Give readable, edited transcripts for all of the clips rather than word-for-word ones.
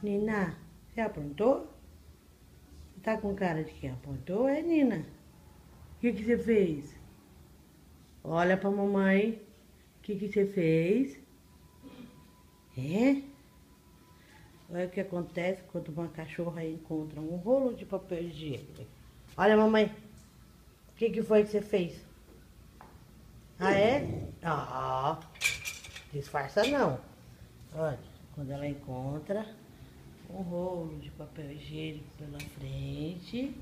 Nina, você aprontou? Você tá com cara de quem aprontou, é, Nina? O que você fez? Olha pra mamãe. O que você fez? É? Olha o que acontece quando uma cachorra encontra um rolo de papel higiênico. Olha, mamãe. O que foi que você fez? Ah, é? Ah, disfarça não. Olha, quando ela encontra um rolo de papel higiênico pela frente,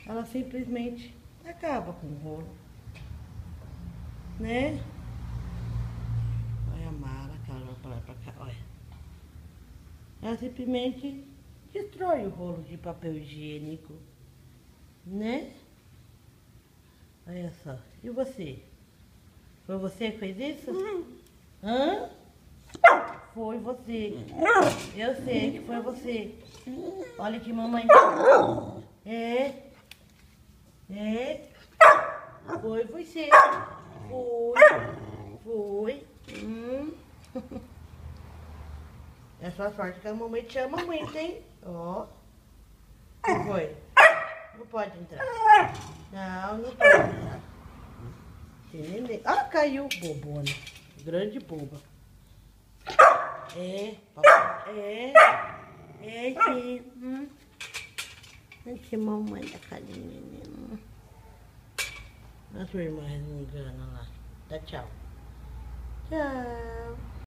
ela simplesmente acaba com o rolo, né? Olha a mala, cara, pra lá pra cá, olha. Ela simplesmente destrói o rolo de papel higiênico, né? Olha só. E você? Foi você que fez isso? Hã? Foi você. Eu sei que foi você. Olha aqui, mamãe. É. É. Foi você. Foi. É sua sorte que a mamãe te ama muito, hein? Ó. Que foi? Não pode entrar. Não, não pode entrar. Tem neném. Ah, caiu, bobona. Grande boba. É, papai. É, sim. Aqui, mamãe da carinha, menino. A sua irmã não engana lá. Dá tchau. Tchau.